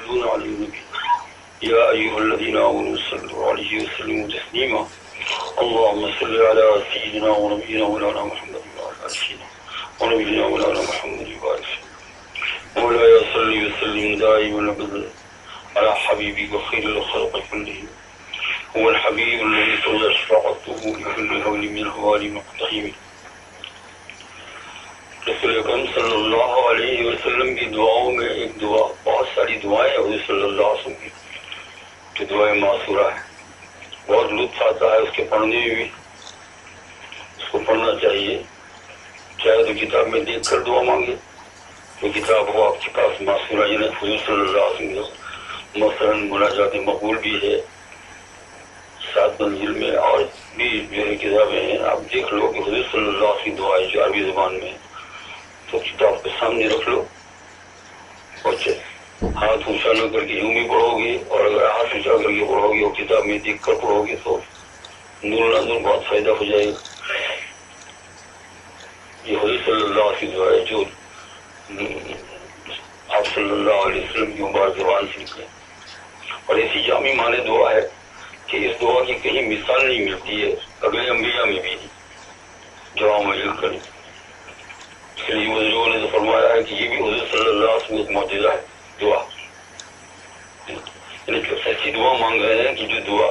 يصلون على النبي يا أيها الذين آمنوا صلوا عليه وسلموا تسليما اللهم صل على سيدنا ونبينا مولانا محمد وعلى آل سيدنا ونبينا مولانا محمد وعلى آله مولاي صل وسلم دائما أبدا على حبيبك خير الخلق كلهم هو الحبيب الذي ترجى شفاعته لكل هول من الهوال مقتحم رسول اکرم صلی اللہ علیہ وسلم کی دعاؤں میں ایک دعا، بہت ساری دعائیں حضور صلی اللہ علیہ وسلم کی جو دعائیں معصورہ ہے، بہت لطف آتا ہے اس کے پڑھنے میں بھی، اس کو پڑھنا چاہیے، چاہے تو کتاب میں دیکھ کر دعا مانگے، تو کتاب ہو آپ کے پاس معصورہ یعنی حضور صلی اللہ علیہ وسلم مثلاً مناجات مقبول بھی ہے 7 منزل میں، اور بھی جو ہے کتابیں ہیں، آپ دیکھ لو کہ حضور صلی اللہ علیہ وسلم کی دعائیں جو عربی زبان میں تو کتاب کے سامنے رکھ لو، اور ہاتھ اونچا نہ کر کے یوں بھی پڑھو گے، اور اگر ہاتھ اونچا کر کے پڑھو گے اور کتاب میں دیکھ کر پڑھو گے تو نور نظر بہت فائدہ ہو جائے گا۔ یہ حضور صلی اللہ علیہ وسلم ہے جو آپ صلی اللہ علیہ وسلم کی مبارک زبان سے نکلے، اور ایسی جامع معنی دعا ہے کہ اس دعا کی کہیں مثال نہیں ملتی ہے، اگلے انبیاء میں بھی نہیں جو عمل کریں۔ اس لیے بزرگوں نے تو فرمایا ہے کہ یہ بھی حضور صلی اللہ علیہ وسلم ایک معجزہ ہے دعا، یعنی کہ ایسی دعا مانگ رہے ہیں کہ جو دعا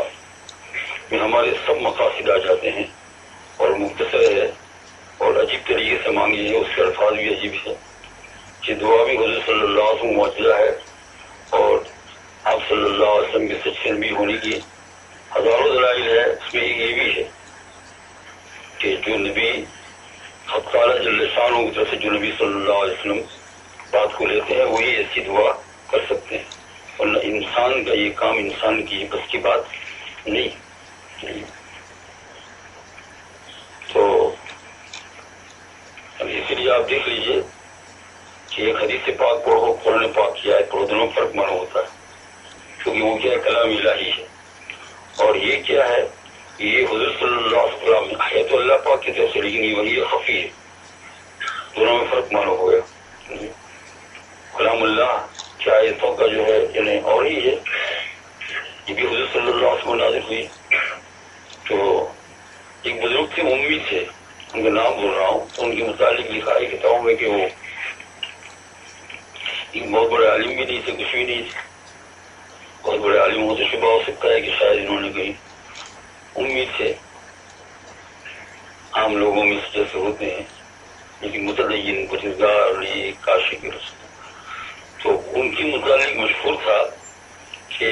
میں ہمارے سب مقاصد آ جاتے ہیں، اور مختصر ہے اور عجیب طریقے سے مانگی ہے، اس کے الفاظ بھی عجیب ہے کہ دعا بھی حضور صلی اللہ علیہ وسلم معجزہ ہے، اور آپ صلی اللہ علیہ وسلم کے سچے نبی ہونے کی ہزاروں دلائل ہے۔ اس میں یہ بھی ہے کہ جو نبی حق تعالیٰ جل شانہ کی طرف سے جو نبی صلی اللہ علیہ وسلم بات کو لیتے ہیں وہی ایسی دعا کر سکتے ہیں، ورنہ انسان کا یہ کام انسان کی بس کی بات نہیں۔ تو اسی لیے آپ دیکھ لیجئے کہ ایک حدیث پاک پڑھو، قرآن پاک کی آیت پڑھو، دونوں فرق معلوم ہوتا ہے، کیونکہ وہ کیا ہے کلام الہی ہے، اور یہ کیا ہے یہ حضور صلی اللہ علیہ وسلم ہے تو اللہ پاک کی طرف سے، لیکن یہ وحی خفی ہے، دونوں میں فرق معلوم ہو گیا۔ کلام اللہ کی آیتوں کا جو ہے یعنی اور ہی ہے، یہ بھی حضور صلی اللہ علیہ وسلم نازل ہوئی۔ تو ایک بزرگ تھے امی تھے، ان کا نام بول رہا ہوں، تو ان کے متعلق لکھا ہے کتابوں میں کہ وہ ایک بہت بڑے عالم بھی نہیں تھے، کچھ بھی نہیں تھے، بہت بڑے عالم ہو تو شبہ ہو سکتا ہے کہ شاید انہوں نے کہیں امید سے عام لوگوں میں سے جیسے ہوتے ہیں، لیکن متدین پرہیزگار نیک عاشق رسول، تو ان کے متعلق مشہور تھا کہ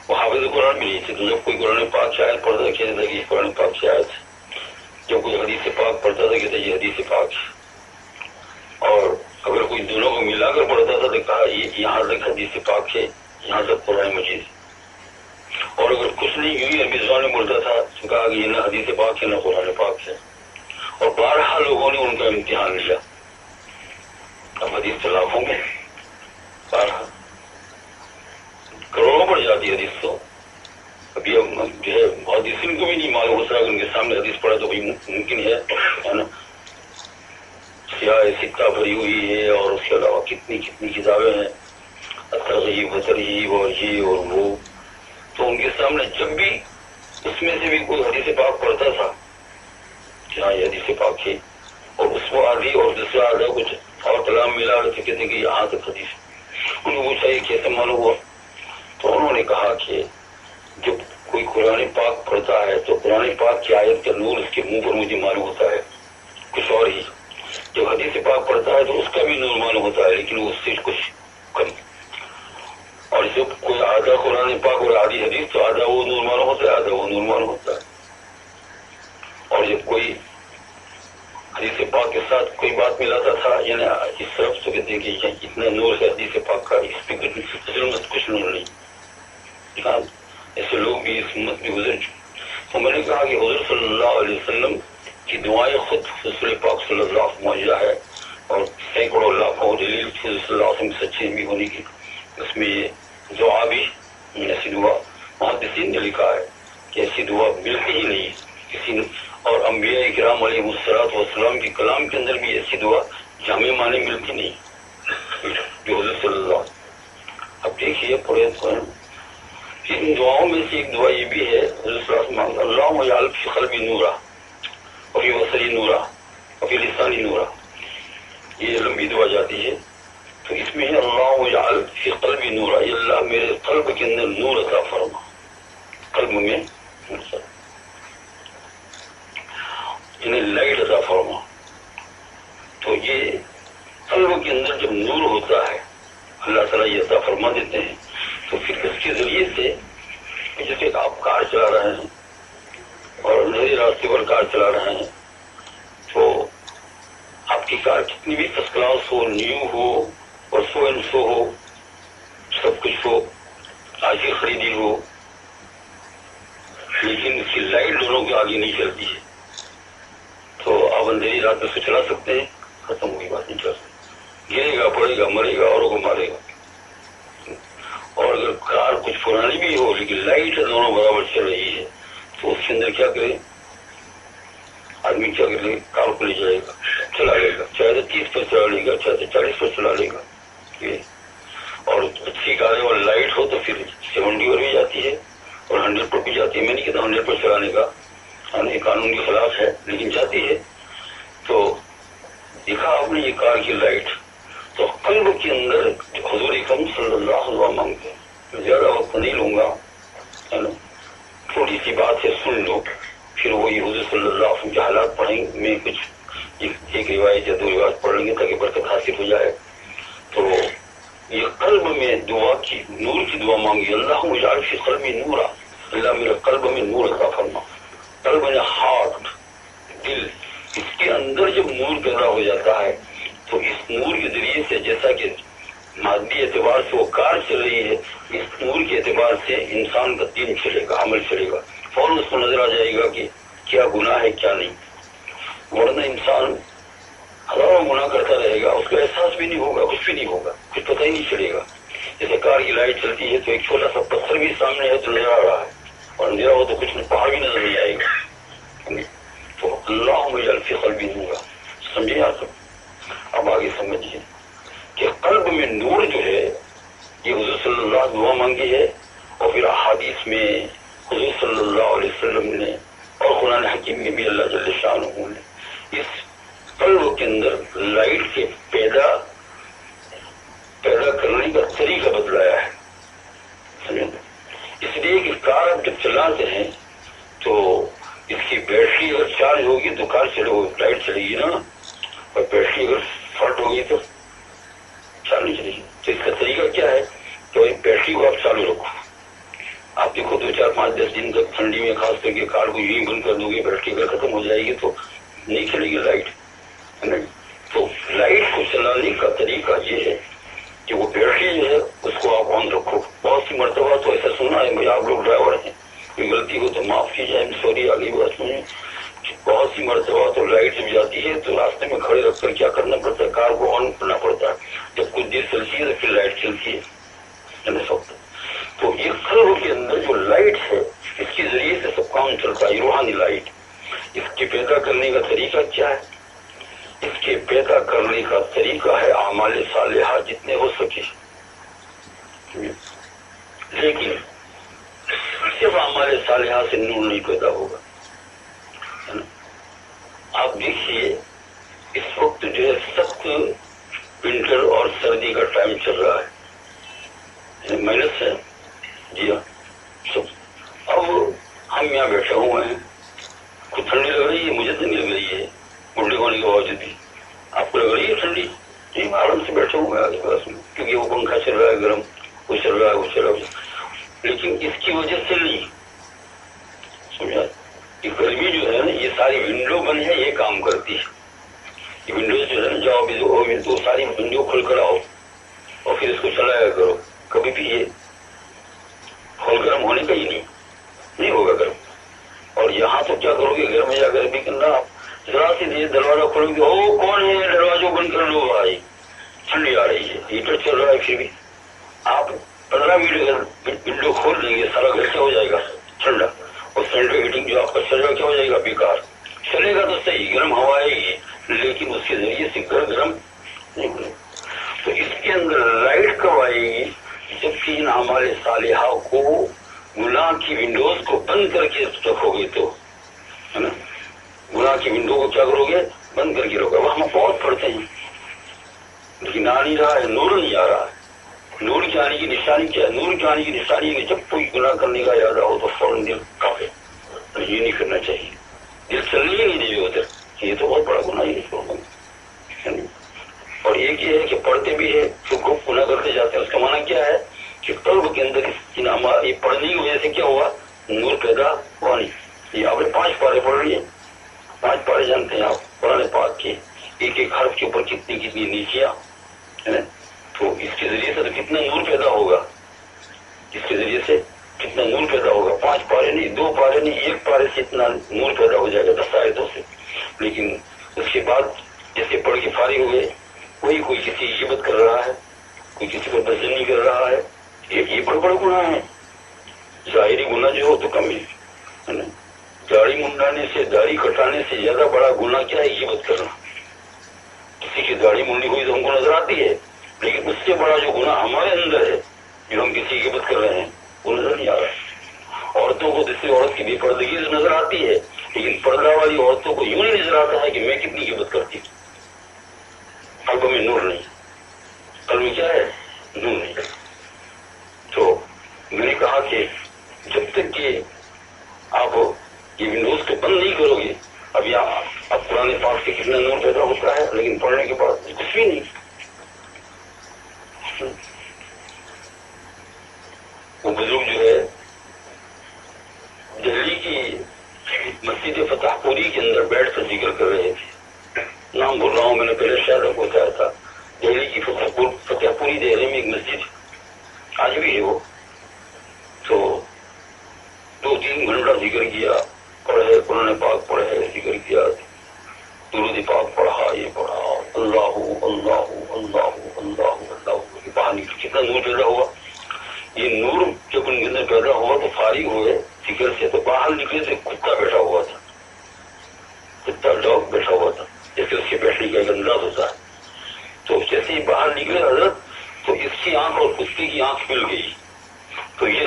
وہ حافظ قرآن بھی نہیں تھے، تو جب کوئی قرآن پاک کی آیت پڑھتا تھا کہتا تھا کہ یہ قرآن پاک کی آیت ہے، جب کوئی حدیث پاک پڑھتا تھا کہتا یہ حدیث پاک ہے، اور اگر کوئی دونوں کو ملا کر پڑھتا تھا تو کہا یہ یہاں تک حدیث پاک ہے، یہاں تک قرآن مجید ہے، اور اگر کچھ نہیں یوں ہی عربی زبان میں بولتا تھا تو کہا کہ یہ نہ حدیث پاک ہے نہ قرآن پاک ہے، اور بارہا لوگوں نے ان کا امتحان لیا، اب حدیث لاکھوں میں بارہا کروڑوں پڑ جاتی ہے حدیث، تو ابھی اب جو ہے بہت ان کو بھی نہیں معلوم ہو سکا کہ ان کے سامنے حدیث پڑھا تو کوئی ممکن ہے نا، سیاہ سکہ بھری ہوئی ہے، اور اس کے علاوہ کتنی کتابیں ہیں، ترغیب و ترہیب اور یہ اور وہ، تو ان کے سامنے جب بھی اس میں سے بھی کوئی حدیث پاک پڑھتا تھا کہ ہاں یہ حدیث پاک ہے، اور اس میں آدھی اور دوسرا آدھا کچھ اور کلام ملا رہے تھے، کہتے کہ یہاں تک حدیث، ان کو پوچھا یہ کیسے معلوم ہوا، تو انہوں نے کہا کہ جب کوئی قرآن پاک پڑھتا ہے تو قرآن پاک کی آیت کا نور اس کے منہ پر مجھے معلوم ہوتا ہے کچھ اور ہی، جب حدیث پاک پڑھتا ہے تو اس کا بھی نور معلوم ہوتا ہے لیکن اس سے کچھ کم، اور جب کوئی آدھا قرآن پاک اور آدھی حدیث تو آدھا وہ نور معلوم ہوتا ہے آدھا وہ نور معلوم ہوتا ہے، اور جب کوئی حدیث پاک کے ساتھ کوئی بات ملاتا تھا یعنی اس طرف تو کہتے کہ اتنا نور ہے حدیث پاک کا، اس پہ کچھ نور نہیں، ایسے لوگ بھی اس امت میں گزر چکے۔ تو میں نے کہا کہ حضور صلی اللہ علیہ وسلم کی دعائیں خود رسول پاک صلی اللہ علیہ وسلم معجزہ ہے، اور سینکڑوں لاکھوں دلیل تھی رسول اللہ صلی اللہ علیہ وسلم سچے نبی ہونے کی، اس میں یہ دعا بھی ایسی دعا محدثین نے لکھا ہے کہ ایسی دعا ملتی ہی نہیں کسی نے، اور انبیاء کرام علیہ الصلوۃ والسلام کے کلام کے اندر بھی ایسی دعا جامع معنی ملتی نہیں جو حضور صلی اللہ علیہ وسلم इन दुआओं में से एक दुआ ये भी है, अल्लाहुम्मा जअल फी क़ल्बी नूरा व फी बसरी नूरा व फी लिसानी नूरा, ये लंबी दुआ जाती है। तो इसमें है अल्लाहुम्मा जअल फी क़ल्बी नूरा, अल्लाह मेरे क़ल्ब के अंदर नूर अता फरमा, क़ल्ब में इन्हें लाइट अता फरमा। तो ये क़ल्ब के अंदर जब नूर होता है अल्लाह ताला ये अता फरमा देते हैं। तो फिर इसके जरिए से जैसे आप कार चला रहे हैं और अंधेरे रास्ते पर कार चला रहे हैं, तो आपकी कार कितनी भी फर्स्ट क्लास हो, न्यू हो और सो एंड सो हो, सब कुछ हो, आज ही खरीदी हो, लेकिन उसकी लाइट दोनों के आगे नहीं चलती है, तो आप अंधेरी रात में से चला सकते हैं, खत्म हुई बात, नहीं चल सकती, गिरेगा, पड़ेगा, मरेगा, औरों को मारेगा। और अगर कार कुछ पुरानी भी हो लेकिन लाइट दोनों बराबर चल रही है, तो उसके अंदर क्या करे आदमी, क्या करे, कार को ले जाएगा, चला लेगा, चाहे तो 30 पर चला लेगा, चाहे तो 40 पर चला लेगा। और अच्छी कार और लाइट हो तो फिर 70 पर भी जाती है और 100 पर भी जाती है। मैं नहीं कहता 100 पर चलाने का कानून के खिलाफ है, लेकिन जाती है। तो देखा आपने ये कार की लाइट, तो कल्ब के अंदर हुजूर अकरम सल्लल्लाहु अलैहि वसल्लम मांगते हैं। मैं ज्यादा वक्त नहीं लूंगा, है ना, थोड़ी सी बात है, सुन लो, फिर वही हुजूर सल्लल्लाहु अलैहि वसल्लम के हालात पढ़ेंगे। मैं कुछ एक रिवायत या 2 रिवायत पढ़ लेंगे ताकि बरकत हासिल हो जाए। तो ये कल्ब में दुआ की, नूर की दुआ मांगी, अल्लाहुम्मा जअल फी क़ल्बी नूरा, अल्लाह मेरे कल्ब में नूर अता फरमा। कल्ब में हार्ट, दिल, इसके अंदर जब नूर पैदा हो जाता है तो इस नूर के जरिए से, जैसा कि मादी एतबार से वो कार चल रही है, इस नूर के एतबार से इंसान का दीन चलेगा, अमल चलेगा, फौरन उसको नजर आ जाएगा कि क्या गुनाह है क्या नहीं। वरना इंसान हजारों गुनाह करता रहेगा, उसको एहसास भी नहीं होगा, कुछ भी नहीं होगा, कुछ पता ही नहीं चलेगा। जैसे कार की लाइट चलती है तो एक छोटा सा पत्थर भी सामने है तो नजर आ रहा है, और अंधेरा हो तो कुछ पहाड़ भी नजर नहीं आएगा। तो अल्लाहुम्मा जअल फी क़ल्बी नूरा, समझे आप? अब आगे समझिए कि कल्ब में नूर जो है ये हुजूर सल्लल्लाहु अलैहि दुआ मांगी है, और फिर अहादीस में हुजूर सल्लल्लाहु अलैहि वसल्लम ने और कुरान हकीम में भी अल्लाह जल्ल शानुहू ने इस कल्ब के अंदर लाइट के पैदा करने का तरीका बतलाया है, समझे? इसलिए कि कार आप जब चलाते हैं तो इसकी बैटरी अगर चार्ज होगी तो कार चलेगी, लाइट चलेगी ना, और बैटरी अगर फट होगी तो चालू नहीं चलेगी। तो इसका तरीका क्या है? तो एक बैटरी को आप चालू रखो, आप देखो 2, 4, 5, 10 दिन तक ठंडी में खास करके कार को यूं बंद कर दोगे, बैटरी अगर खत्म हो जाएगी तो नहीं चलेगी लाइट, है ना। तो लाइट को चलाने का तरीका ये है कि वो बैटरी जो है उसको आप ऑन रखो। बहुत सी मरतबा तो ऐसा सुना है, भाई आप लोग ड्राइवर हैं, कोई गलती हो तो माफ कीजिए, सॉरी, आगे बात सुनिए। बहुत सी मरतबा तो लाइट जब जाती है तो रास्ते में खड़े रखकर क्या करना पड़ता है, कार को ऑन करना पड़ता है। जब कुछ देर चलती है तो फिर लाइट चलती है सब। तो ये कल्ब के अंदर जो लाइट है इसके जरिए से सब काम चलता है, रूहानी लाइट। इसके पैदा करने का तरीका क्या है? इसके पैदा करने का तरीका है आमाल सालिहा जितने हो सके, लेकिन सिर्फ आमाल सालिहा से नूर नहीं पैदा होगा, है ना। आप देखिए इस वक्त जो है सख्त विंटर और सर्दी का टाइम चल रहा है, माइनस है, जी हाँ सब। अब हम यहाँ बैठे हुए हैं, कुछ ठंडी लग रही है, मुझे तो नहीं लग रही है, बुढ़े होने के बावजूद भी। आपको लग रही है ठंडी? नहीं, आराम से बैठे हुए हैं आगे पास में, क्योंकि वो पंखा चल रहा है गर्म, वो चल रहा है, वो चल रहा है, लेकिन इसकी वजह से नहीं, समझा? ये गर्मी जो है ना, ये सारी विंडो बंद है, ये काम करती है। ये विंडो जो है ना, जाओ भी तो सारी विंडो खोल कर आओ और फिर इसको चलाया करो, कभी भी ये खोल गर्म होने का ही नहीं होगा गर्म। और यहाँ तो क्या करोगे, घर में जाकर भी करना, आप जरा सी देर दरवाजा खोलोगे, ओ कौन है, दरवाजा बंद कर लो भाई, ठंडी आ रही है, हीटर चल रहा है, फिर भी आप 15 मिनट अगर विंडो खोल देंगे सारा घर क्या हो जाएगा, ठंडा। और सेंट्रल हीटिंग जो आपका चल रहा क्या हो जाएगा, बेकार। चलेगा तो सही, गर्म हवा आएगी, लेकिन उसके जरिए से गर्म नहीं बनेगा। तो इसके अंदर लाइट कब आएगी, जबकि इन आमाल सालिहा को गुनाह की विंडोज को बंद करके रखोगे तो, है ना, गुनाह की विंडो को क्या करोगे, बंद करके रखोगे। अब हम बहुत पढ़ते हैं लेकिन आ नहीं रहा है, नूर नहीं आ रहा है। नूर के आने की निशानी क्या है? नूर के आने की निशानी है कि जब कोई गुनाह करने का इरादा हो तो फौरन दिल काफे, ये नहीं करना चाहिए, दिल चलने ही नहीं देवे उधर, ये तो बहुत बड़ा गुनाह है नहीं। और एक ये है कि पढ़ते भी है तो खूब गुनाह करते जाते हैं, उसका माना क्या है कि कल्ब के अंदर ये पढ़ने की वजह से क्या हुआ, नूर पैदा हुआ नहीं। ये आपने 5 पारे पढ़ लिए, 5 पारे जानते हैं आप कुरान पाक के, एक एक हर्फ के ऊपर कितनी कितनी नीचियां है ना, तो इसके जरिए से तो कितना नूर पैदा होगा, इसके जरिए से कितना नूर पैदा होगा। 5 पारे नहीं, 2 पारे नहीं, 1 पारे से इतना नूर पैदा हो जाएगा 10 आयतों से। लेकिन उसके बाद जैसे पढ़ के फारिग हुए, कोई किसी की गिबत कर रहा है, कोई किसी को बदजनी कर रहा है, ये बड़ा गुनाह है। जाहिरी गुनाह जो हो तो कम है ना, दाढ़ी मुंडाने से, दाढ़ी कटाने से ज्यादा बड़ा गुनाह क्या है, गिबत करना। किसी की दाढ़ी मुंडी हुई तो हमको नजर आती है, लेकिन उससे बड़ा जो गुनाह हमारे अंदर है, जो हम किसी की गिबत कर रहे हैं, वो नजर नहीं आ रहा। औरतों को दूसरी औरत की बेपर्दगी नजर आती है, लेकिन पर्दा वाली औरतों को यूं नहीं नजर आता है कि मैं कितनी गिबत करती हूँ। कल्ब में नूर नहीं, कल्ब में क्या है, नूर नहीं। तो मैंने कहा कि जब तक कि आप ये विंडोज को बंद नहीं करोगे, अब यहाँ अब पुराने पाक से कितना नूर पैदा होता है, लेकिन पढ़ने के बाद कुछ भी नहीं। वो बुजुर्ग जो है दिल्ली की मस्जिद फतेहपुरी के अंदर बैठ कर जिक्र कर रहे थे, नाम बोल रहा हूँ, मैंने पहले शायद आपको बताया था। दिल्ली की फतेहपुरी दिल्ली में एक मस्जिद आज भी है, वो तो 2-3 घंटा जिक्र किया, पढ़े कुरान पाक पढ़े, जिक्र किया, दुरूद पाक पढ़ा, ये पढ़ा, अल्लाहू अल्लाहू अल्लाहू अल्लाहू अल्लाहू, बाहर निकल कितना नूर पैदा हुआ। ये नूर जब उनके अंदर पैदा हुआ तो फारिग हुए जिक्र से, तो बाहर निकले तो कुत्ता बैठा हुआ था, कुत्ता डॉग बैठा हुआ था, जैसे उसके बैठने का एक अंदाज होता है। तो जैसे ही बाहर निकले हजरत, तो इसकी आंख और कुत्ते की आंख मिल गई। तो ये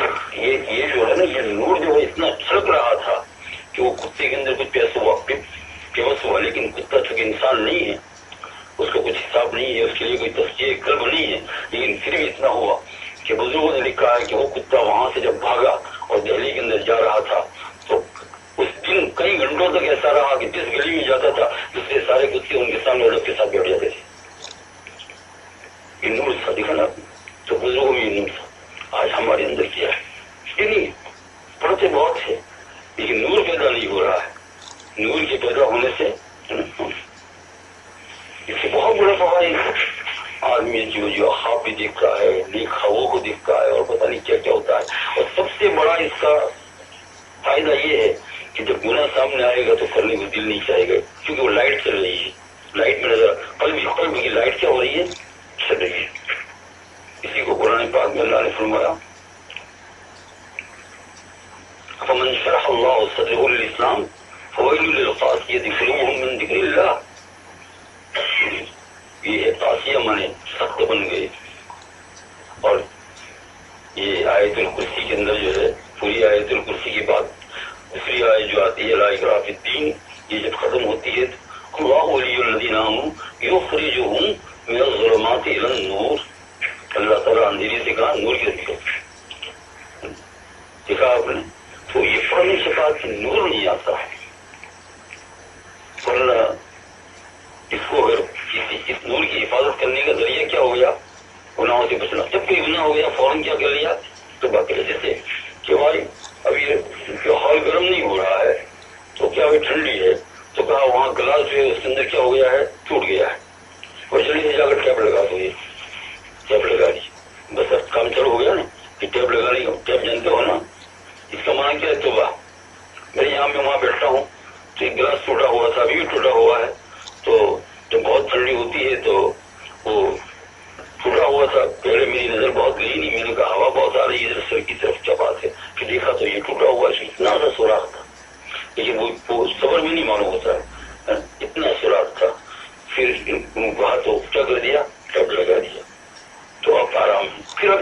जो है ना, ये नूर जो है इतना छलक रहा था कि वो कुत्ते के अंदर कुछ प्यास हुआ, लेकिन कुत्ता चूंकि इंसान नहीं है, उसका कुछ हिसाब नहीं है, उसके लिए कोई तस्कीर कल्ब नहीं है, लेकिन फिर भी इतना हुआ कि बुजुर्गों ने लिखा है कि वो कुत्ता वहां से जब भागा और दिल्ली के अंदर जा रहा था, तो उस दिन कई घंटों तक ऐसा रहा कि जिस गली में जाता था दूसरे सारे कुत्ते उनके सामने उड़क के साथ बैठ जाते थे। ये नूर था, दिखा ना, तो बुजुर्गों में ये नूर था। आज हमारे अंदर क्या है, ये नहीं, पढ़ते बहुत है लेकिन नूर पैदा नहीं हो रहा है। नूर के पैदा होने से इससे बहुत बड़ा फवाइद है। आदमी जो ख्वाब भी देखता है, नेक ख्वाबों को देखता है और पता नहीं क्या क्या होता है। और सबसे बड़ा इसका फायदा ये है कि जब गुनाह सामने आएगा तो करने को दिल नहीं चाहेगा, क्योंकि वो लाइट चल रही है, लाइट में नजर कल्ब की लाइट क्या हो रही है, चल रही है। इसी को कुरान पाक में अल्लाह ने फरमाया, फमन शरह अल्लाहु सदरहु लिल-इस्लाम फवैलुल लिल-क़ासियति क़ुलूबुहुम मिन ज़िक्रिल्लाह। ये है कासिया माने सख्त बन गए। और ये आयतुल कुर्सी के अंदर जो है, पूरी आयतुल कुर्सी के बाद दूसरी आयत जो आती है ला इकराह फिद्दीन, ये जब खत्म होती है तो अल्लाहु वलियुल लज़ीना आमनू युख़रिजुहुम मिनज़-ज़ुलुमाति इलन-नूर। अल्लाह ताला अंधेरी से कहा नूर की तरफ, देखा आपने। तो ये पढ़ने के बाद नूर नहीं आता है, वरना इसको अगर इस नूर की हिफाजत करने का जरिया क्या हो गया, गुनाहों से बचना। जब कोई गुनाह हो गया फौरन क्या कर लिया, तो बाकी जैसे कि भाई अभी हॉल गर्म नहीं हो रहा है तो क्या अभी ठंडी है, तो कहा वहाँ गिलास जो है उसके अंदर क्या हो गया है, टूट गया है, और जल्दी से जाकर टैप लगा दो, ये टैप लगा दी, बस अब काम चालू हो गया ना। कि टैप लगा ली, टैप जानते हो ना, इसका माना क्या है, तोबा। मेरे यहाँ में वहाँ बैठता हूँ तो एक गिलास टूटा हुआ था, अभी भी टूटा हुआ है, तो जब बहुत ठंडी होती है तो वो टूटा हुआ था। पहले मेरी नजर बहुत गई नहीं, मैंने कहा हवा बहुत आ रही है इधर सर की तरफ, क्या बात है, फिर देखा तो ये टूटा हुआ है, इतना सा सुराख था, लेकिन वो सबर में नहीं मालूम होता है, इतना सुराख था। फिर वहां तो क्या कर दिया, टैप लगा दिया। तो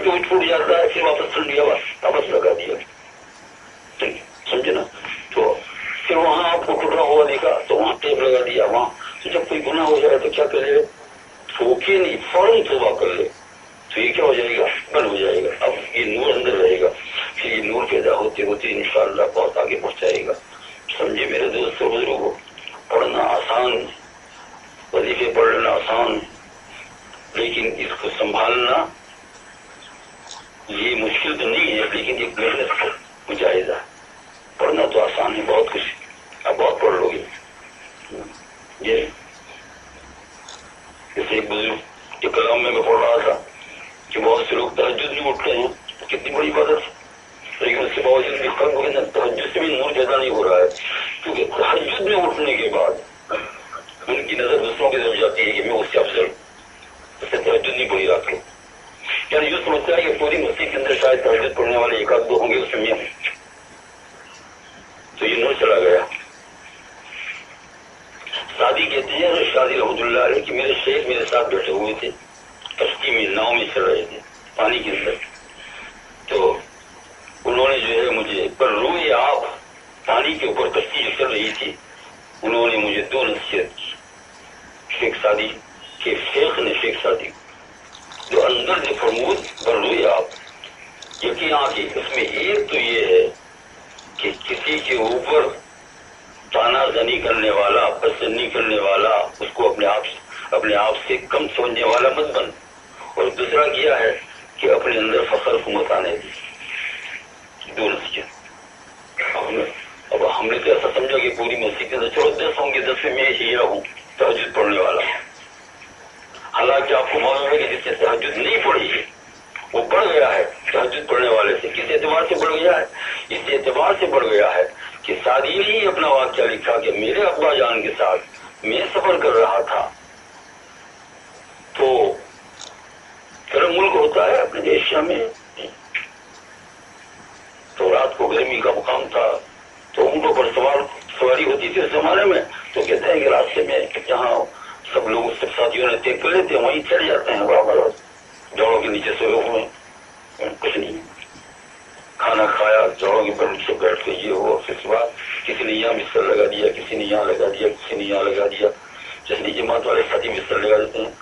के वो छूट जाता है, फिर वापस कर दिया, वापस लगा दिया, समझे ना। तो फिर वहां आपको टुकड़ा हुआ देखा तो वहां टेप लगा दिया वहां। तो जब कोई गुनाह हो जाए तो क्या करे, ठोके नहीं, फौरन तौबा कर ले, तो ये क्या हो जाएगा, बंद हो जाएगा। अब ये नूर अंदर रहेगा, फिर ये नूर पैदा होते होते इंशाअल्लाह बहुत आगे पहुंचाएगा। समझे मेरे दोस्तों बुजुर्गों, पढ़ना आसान, वजीफे पढ़ लेना आसान, लेकिन इसको संभालना ये मुश्किल तो नहीं है, लेकिन एक मेहनत मुजाहिदा। पढ़ना तो आसान है, बहुत कुछ आप बहुत पढ़ लोगे। ये जैसे एक बुजुर्ग के कलाम में मैं पढ़ रहा था कि बहुत से लोग तहज्जुद में उठते हैं, तो कितनी बड़ी इबादत है, लेकिन उसके बावजूद भी कल हो गए, तहज्जुद से भी नूर पैदा नहीं हो रहा है, क्योंकि तहज्जुद में उठने के बाद उनकी नजर दूसरों की तरफ जाती है कि मैं उससे अफजल, उससे तहज्जुद नहीं पढ़ी रात को। यानी यूँ समझता है कि पूरी मस्जिद के अंदर शायद तहज्जुद पढ़ने वाले एक आध दो होंगे, उसमें मैं हूँ, तो ये नूर चला गया। शादी कहते हैं शादी रहमतुल्लाह अलैह कि मेरे शेख मेरे साथ बैठे हुए थे, कश्ती में नाव में चल रहे थे पानी के अंदर, तो उन्होंने जो है मुझे पर रोए आप पानी के ऊपर कश्ती जो चल रही थी, उन्होंने मुझे दो नसीहत की। शेख सादी के शेख ने शेख सादी जो अंदर से फरमूद पर रोए आप, यकीन आके उसमें एक तो ये है कि किसी के ऊपर तानाजनी करने वाला, पसंदी करने वाला, उसको अपने आप से कम समझने वाला मत बन। और दूसरा किया है कि अपने अंदर फखर को मत आने दी। दो नसीहत। अब हमने तो ऐसा समझा कि पूरी मस्जिद के अंदर चलो 10 होंगे, 10 में मैं ही रहूं तहज्जुद पढ़ने वाला। हालांकि आपको मालूम है कि जिससे तहज्जुद नहीं पढ़ी है वो बढ़ गया है तहज्जुद पढ़ने वाले से। किस एतबार से बढ़ गया है, इस एतबार से बढ़ गया है कि सादी ने ही अपना वाक्य लिखा कि मेरे अब्बा जान के साथ मैं सफर कर रहा था, तो गर्म मुल्क होता है अपने एशिया में, तो रात को गर्मी का मुकाम था, तो ऊँटों पर सवारी होती थी उस जमाने में। तो कहते हैं कि रास्ते में जहाँ सब लोग सब साथियों ने तय कर लेते हैं वहीं चढ़ जाते हैं, बराबर जड़ों के नीचे सोए हुए, कुछ नहीं, खाना खाया जड़ों के ऊपर नीचे बैठ के ये हुआ। फिर बाद किसी ने यहाँ बिस्तर लगा दिया, किसी ने यहाँ लगा दिया, किसी ने यहाँ लगा दिया, जिसने जमात वाले साथी बिस्तर लगा देते हैं।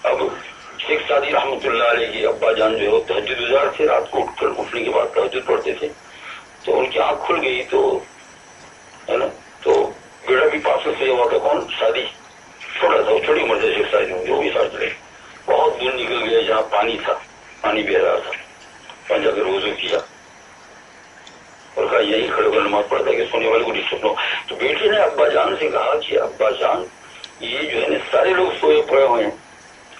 अब शेख सादी रहमतुल्लाह अलैह के अब्बा जान जो है तहज्जुद गुजार थे, रात को उठने के बाद तहज्जुद पढ़ते थे, तो उनकी आंख खुल गई, तो है ना, तो बेड़ा भी पास से हुआ था, कौन, शादी, छोटा था, छोटी उम्र से शेख सादी होंगे, वो भी साथ चले, बहुत दूर निकल गए जहाँ पानी था, पानी बह रहा था, वहां जाकर वजू किया और कहा यही खड़े होकर नमाज पढ़ता कि सोने वाले को डिस्टर्ब हो। तो बेटे ने अब्बा जान से कहा कि अब्बा जान ये जो है ना सारे लोग सोए पड़े हुए हैं,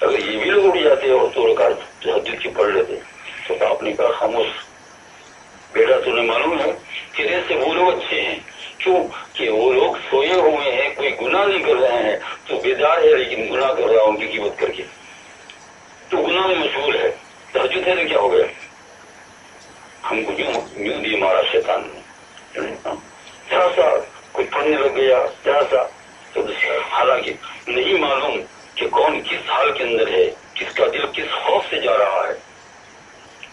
अगर ये भी लोग उठ जाते हो तो रकात तहज्जुद की पढ़ लेते। तो आपने कहा खामोश बेटा, तुम्हें मालूम है कि से वो लोग अच्छे हैं, क्यों कि वो लोग सोए हुए हैं, कोई गुनाह नहीं कर रहे हैं, तो बेदार है लेकिन गुनाह कर रहा है उनकी कीमत करके, तो गुनाह में मशगूल है, तहज्जुद है तो क्या हो गया, हमको यूं दिए मारा शैतान ने, जरा सा कोई पढ़ने लग गया जरा सा, तो हालांकि नहीं मालूम कि कौन किस हाल के अंदर है, किसका दिल किस खौफ से जा रहा है,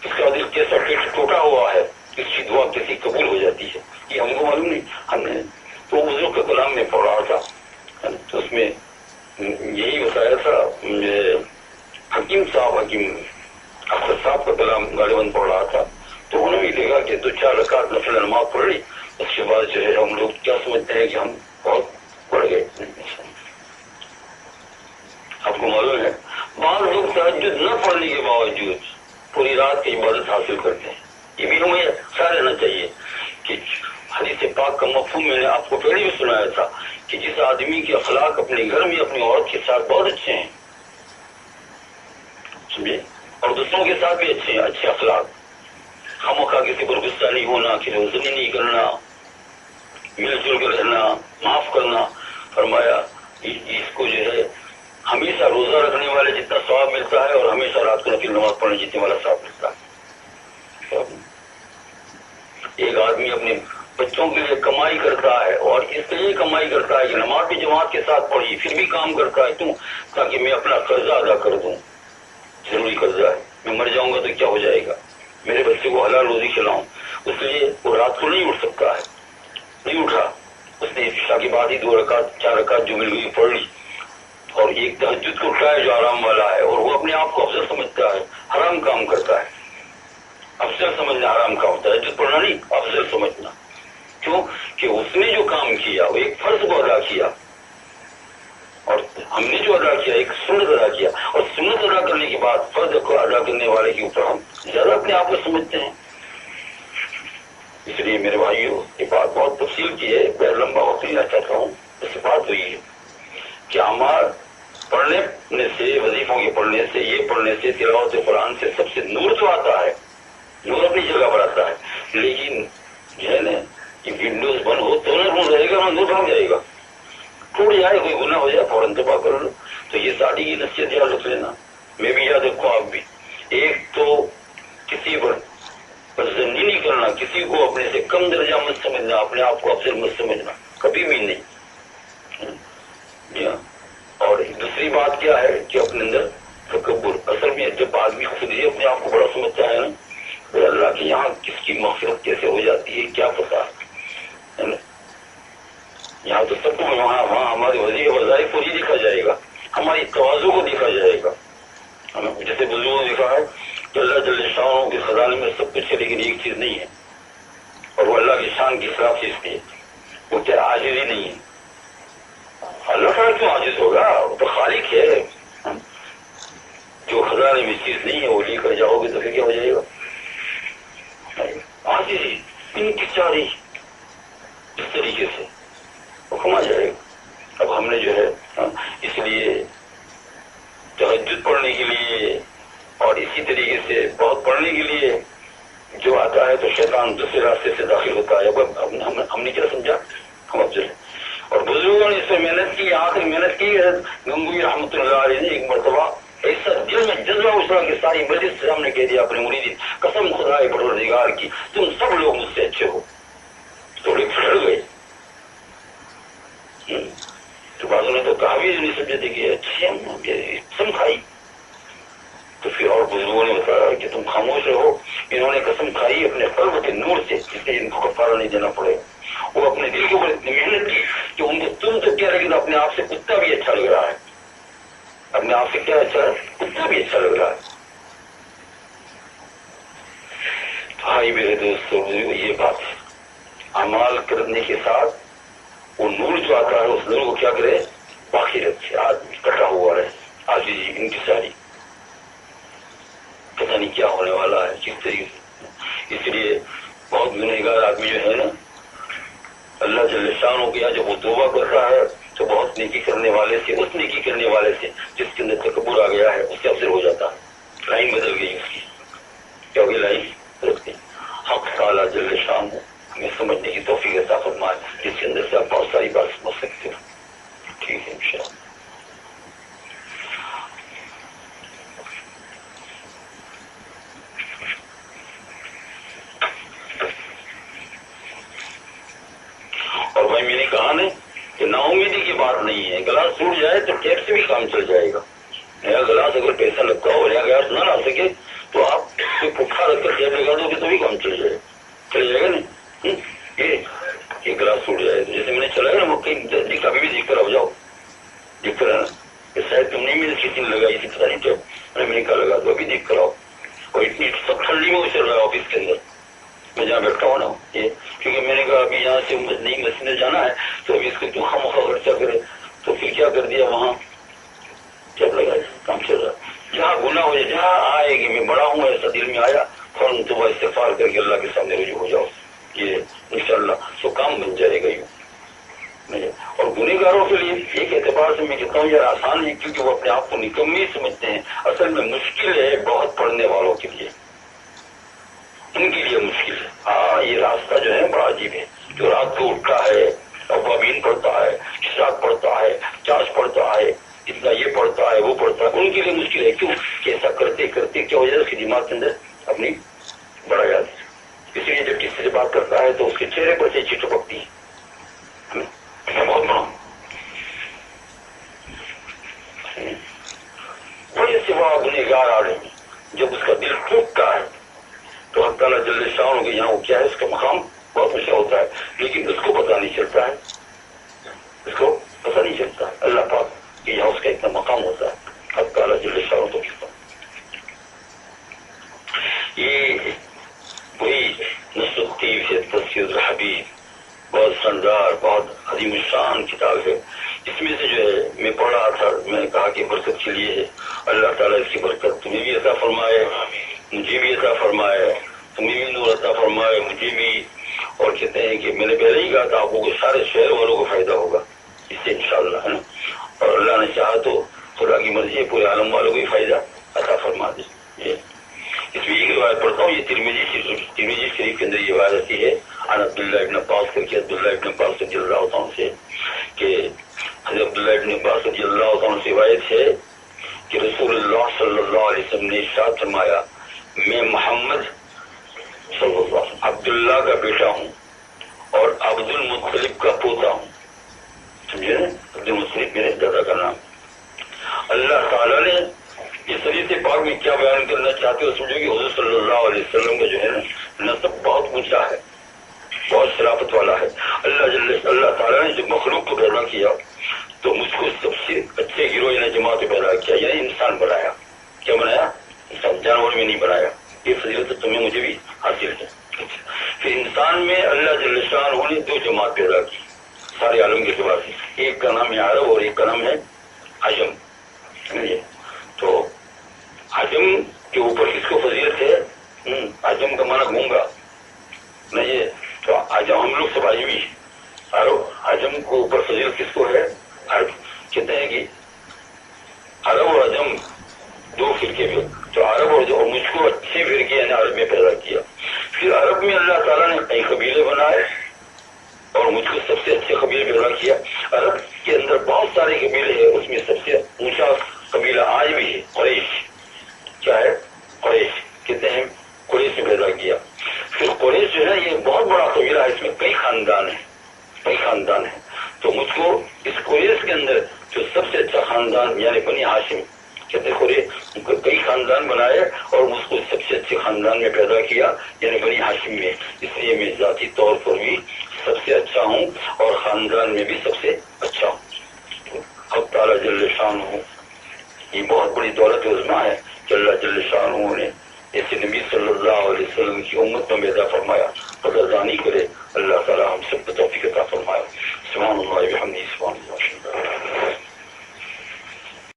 किसका दिल कैसा पेट टूटा हुआ है, किसकी दुआ कैसी कबूल हो जाती है, ये हमको मालूम नहीं। हमने तो बुजुर्ग के कलाम में पढ़ रहा था, तो उसमें यही बताया था, हकीम अख्तर साहब का कलाम गालिबन पढ़ रहा था, तो उन्होंने लिखा कि 2-4 रकात नफिल नमाज पढ़ ली, उसके बाद जो है हम लोग क्या समझते हैं कि हम बहुत बढ़ गए। आपको मालूम है बाद लोग तहज्जुद न पढ़ने के बावजूद पूरी रात की इबादत हासिल करते हैं। ये भी हमें अच्छा रहना चाहिए कि हदीस पाक का मफहूम मैंने आपको पहले भी सुनाया था कि जिस आदमी के अखलाक अपने घर में अपनी औरत के साथ बहुत अच्छे हैं, समझे, और दूसरों के साथ भी अच्छे हैं, अच्छे अखलाक, खामखा किसी पर गुस्सा नहीं होना, किसी को ज़ुल्म नहीं करना, मिलजुल कर रहना, माफ करना, फरमाया इसको जो है हमेशा रोजा रखने वाले जितना सवाब मिलता है और हमेशा रात को नफिल नमाज पढ़ने जितने वाला सवाब मिलता है। एक आदमी अपने बच्चों के लिए कमाई करता है और इसलिए कमाई करता है कि नमाज भी जमात के साथ पढ़ी, फिर भी काम करता है, क्यों, ताकि मैं अपना कर्जा अदा कर दूं, क्या हो जाएगा, मेरे बच्चे को हलाल रोजी खिलाऊं, इसलिए वो रात को नहीं उठ सकता है। नहीं उठा, उसने इशा के बाद ही 2 रकात 4 रकात जो मिल गई पढ़ ली, और एक तहज्जुद को उठा है जो आराम वाला है, और वो अपने आप को अफजल समझता है, हराम काम करता है। अफजल समझना हराम काम होता है, तहज्जुद पढ़ना नहीं, अफजल समझना। क्यों कि उसने जो काम किया वो एक फर्ज को अदा किया, और हमने जो अदा किया एक सुन्नत अदा किया, और सुन्नत अदा करने के बाद फर्ज को अदा करने वाले के ऊपर हम ज्यादा अपने आप को समझते हैं। इसलिए मेरे भाइयों, ये बात बहुत तफसील की है, मैं लंबा वक्त लेना चाहता हूँ। इससे बात हुई है कि हमारे पढ़ने से, वजीफों के पढ़ने से, ये पढ़ने से, तिलावत कुरान से सबसे नूर तो आता है, नूर अपनी जगह पर आता है, लेकिन जो है ना कि विंडोज बंद हो तो नूर रहेगा ना, नूर भाग जाएगा। टूट जाए, कोई गुनाह हो जाए, फौरन तबाह कर लो। तो ये साड़ी की नसीहत याद रख लेना, मैं भी याद रखूँ, आप भी। एक तो किसी पर जन्नी नहीं करना, किसी को अपने से कम दर्जा मत समझना, अपने आप को अफजल मत समझना, कभी भी नहीं। और दूसरी बात क्या है कि अपने अंदर तकब्बुर, असल में जब आदमी खुद ही अपने आप को बड़ा समझता है ना, तो अल्लाह के यहाँ किसकी मग़फ़िरत कैसे हो जाती है क्या पता है ना। यहाँ तो सबको वहाँ हमारी वज़ाइफ को नहीं देखा जाएगा, हमारी तवाज़ु को देखा जाएगा। जैसे बुजुर्गों ने देखा है कि अल्लाह जल्ल शान के खजाने में सब कुछ है, लेकिन एक चीज नहीं है, और वो अल्लाह की शान की खिलाफ चीज नहीं है, वो क्या आजिज़ ही नहीं है। अल्लाह का क्यों आजिज़ होगा, वो तो खालिक है। जो खजाने में चीज नहीं है वो लेकर जाओगे तो फिर क्या हो जाएगा, आजिज़ी इंकिसारी, इस तरीके से वो कमा जाएगा। अब हमने जो है इसलिए तहज्जुद पढ़ने के लिए और इसी तरीके से बहुत पढ़ने के लिए जो आता है तो शैतान दूसरे रास्ते से दाखिल होता है। अब हमने क्या समझा, हम अफजल। और बुजुर्गों ने इस पर मेहनत की, यहाँ तक मेहनत की है, गंगोई रहमतुल्लाह अलैह ने एक मरतबा ऐसा दिल में जज्बा उछला कि सारी मस्जिद से हमने कह दिया अपने मुरीद, कसम खुदाए परवरदिगार की तुम सब लोग मुझसे अच्छे हो। थोड़े फिर गए, तो बाजू ने तो कहा भी नहीं समझे थे कि अच्छे हम कसम खाई। तो फिर और बुजुर्गों ने बताया कि तुम खामोश रहो, इन्होंने कसम खाई अपने कल्ब के नूर से, जिससे इनको कफारा नहीं देना पड़ेगा। वो अपने दिल के ऊपर इतनी मेहनत की कि उनको तुम तो क्या, लेकिन अपने आप से कुत्ता भी अच्छा लग रहा है, अपने आप से क्या अच्छा है, कुत्ता भी अच्छा लग रहा है। भाई मेरे दोस्तों, ये बात अमाल करने के साथ वो नूर जो आता है उस नूर को क्या करे, बाकी रखे, आदमी कटा हुआ रहे, आजीज़ी इंकिसारी, पता नहीं क्या होने वाला है किस तरीके से। इसलिए बहुत गुनहगार आदमी जो है ना, अल्लाह जल्ल शान के यहाँ जब वो तौबा करता है तो बहुत नेकी करने वाले से, उस नेकी करने वाले से जिसके अंदर तकब्बुर आ गया है, उससे अफसर हो जाता है। लाइन बदल गई उसकी, क्या होगी लाइन रखती। हक ताला जल्ल शान हमें समझने की तौफीक अता फरमाए, जिसके अंदर से आप बहुत सारी बात समझ सकते हो। ठीक है इंशाअल्लाह। और भाई मैंने कहा ना कि नाउमीदी की बात नहीं है, गिलास टूट जाए तो टैप से भी काम चल जाएगा। नया गिलास अगर पैसा लगता हो, नया गिलास ना ला सके तो आप पुट्ठा रखकर टैप लगा दोगे तो भी काम चल जाएगा, चल जाएगा नहीं। ये गिलास टूट जाए तो जैसे मैंने चलाया ना, वो कहीं कभी भी देख कर आ जाओ, देख कर आना, शायद तुमने मेरे किसी ने लगाई थी पता नहीं टैप, मैंने कहा लगा दो, अभी देख कर आओ। और इतनी सब ठंडी में चल रहा है ऑफिस के अंदर, मैं जहाँ बैठा हूँ ना ये, क्योंकि मैंने कहा अभी यहाँ से नई मस्जिद जाना है तो अभी इसको क्यों खामोखा खर्चा करे, तो फिर क्या कर दिया, वहाँ जब लगा काम चल रहा। जहाँ गुनाह हो जाए, जहाँ आए कि मैं बड़ा हूँ ऐसा दिल में आया, फौरन सुबह इस्तिग़फ़ार करके अल्लाह के सामने रुजू हो जाओ, ये इंशाअल्लाह तो काम बन जाएगा यूँ। और गुनहगारों के लिए एक एतबार से मैं कहता हूँ यार आसान है, क्योंकि वो अपने आप को निकम्मी समझते हैं। असल में मुश्किल है बहुत पढ़ने वालों के लिए, उनके लिए मुश्किल है। हाँ, ये रास्ता जो है बड़ा अजीब है, जो रात को उठता है, अव्वाबीन पढ़ता है, इशराक पढ़ता है, चाश पढ़ता है, इतना ये पढ़ता है वो पढ़ता है, उनके लिए मुश्किल है। क्यों कि ऐसा करते करते क्या हो जाए, उसके दिमाग के अंदर अपनी बड़ा याद। इसलिए जब किसी से बात करता है तो उसके चेहरे पर से चिट पकती है, बहुत बड़ा वही सिवा गुनहगार आदमी जब उसका दिल टूटता है शान के यहाँ वो क्या है, उसका मकाम बहुत ऊंचा होता है, लेकिन उसको पता नहीं चलता है, उसको पता नहीं चलता है अल्लाह पाक कि यहाँ उसका इतना मकाम होता है। अब ताला जल्ल शान तो ये वही नसरुद्दीन से तस्वीर हबीब बहुत शानदार, बहुत अजीम शान किताब है। इसमें से जो है मैं पढ़ रहा था, मैंने कहा कि बरकत के लिए है, अल्लाह ताला इसकी बरकत तुम्हें भी अता फरमाए, मुझे भी अता फरमाए, तुम्हें भी नूर अता फरमाए, मुझे भी। और कहते हैं कि मैंने पहले ही कहा था आपको कि सारे शहर वालों को फायदा होगा इससे इंशाअल्लाह, है ना। और अल्लाह ने चाहा तो खुदा की मर्जी है पूरे आलम वालों को भी फायदा अता फरमा दे। इसमें एक रिवायत पढ़ता हूँ, ये तिरमिजी शरीफ के अंदर ये बात आती है अन अब्दुल्लाह इब्न अब्बास करके, अब्दुल्लाह इब्न अब्बास रज़ियल्लाहु अन्हु से कि हज़रत अब्दुल्लाह इब्न अब्बास रज़ियल्लाहु अन्हु से रिवायत है कि रसूलुल्लाह सल्लल्लाहु अलैहि वसल्लम ने इरशाद फरमाया, मैं मोहम्मद सल्लल्लाहु अलैहि वसल्लम अब्दुल्लाह का बेटा हूँ और अब्दुल मुत्तलिब का पोता हूँ। समझे ना, अब्दुल मुत्तलिब मेरे दादा का नाम। अल्लाह ताला ने इस हदीस पाक में क्या बयान करना चाहते हो, समझो कि हुजूर सल्लल्लाहु अलैहि वसल्लम का जो है ना नसब बहुत ऊंचा है, बहुत शराफत वाला है। अल्लाह ताला ने जब मखलूक को पैदा किया तो मुझको सबसे अच्छे गिरोह यानी जमात में पैदा किया, यानी इंसान बनाया। क्या बनाया? इंसान, जानवर में नहीं बनाया। ये फजीलत तुम्हें मुझे भी हासिल है। फिर इंसान में अल्लाह जल्ल शानहू ने दो जमात पैदा की सारे आलम के सिवा से, एक का नाम है अरब और एक का नाम है अजम। तो अजम के ऊपर किसको फजीलत है? अजम का माना गूंगा नहीं है, तो अजम हम लोग सब अजमी, अरब अजम को ऊपर फजीलत किसको है? अरब। कहते हैं कि अरब और अजम दो फिरके में, तो अरब और मुझको अच्छे फिरके यानी अरब में पैदा किया। फिर अरब में अल्लाह ताला ने कई कबीले बनाए और मुझको सबसे अच्छे कबीले पैदा किया। अरब के अंदर बहुत सारे कबीले हैं, उसमें सबसे ऊंचा कबीला आज भी है कुरैश। क्या है? कुरैश। कहते हैं कुरैश में पैदा किया। फिर कुरैश जो है ये बहुत बड़ा कबीला है, इसमें कई खानदान है, कई खानदान है। तो मुझको इस कुरैश के अंदर जो सबसे अच्छा खानदान यानी बनी हाशिम, कहते कई खानदान बनाए और मुझको सबसे अच्छे खानदान में पैदा किया यानी बनी हाशिम में। इसलिए मैं जाती तौर पर भी सबसे अच्छा हूँ और खानदान में भी सबसे अच्छा हूँ। अब ताला जल्ल शानहू, ये बहुत बड़ी दौलत उज़्मा है कि अल्लाह जल्ल शानहू ने ऐसे नबी सल्लल्लाहु अलैहि वसल्लम की उम्मत में पैदा फरमाया। कदरदानी करे अल्लाह ताला हम सब को तौफीक अता फरमाए। सुभान अल्लाह व बिहम्दिही, सुभान अल्लाह।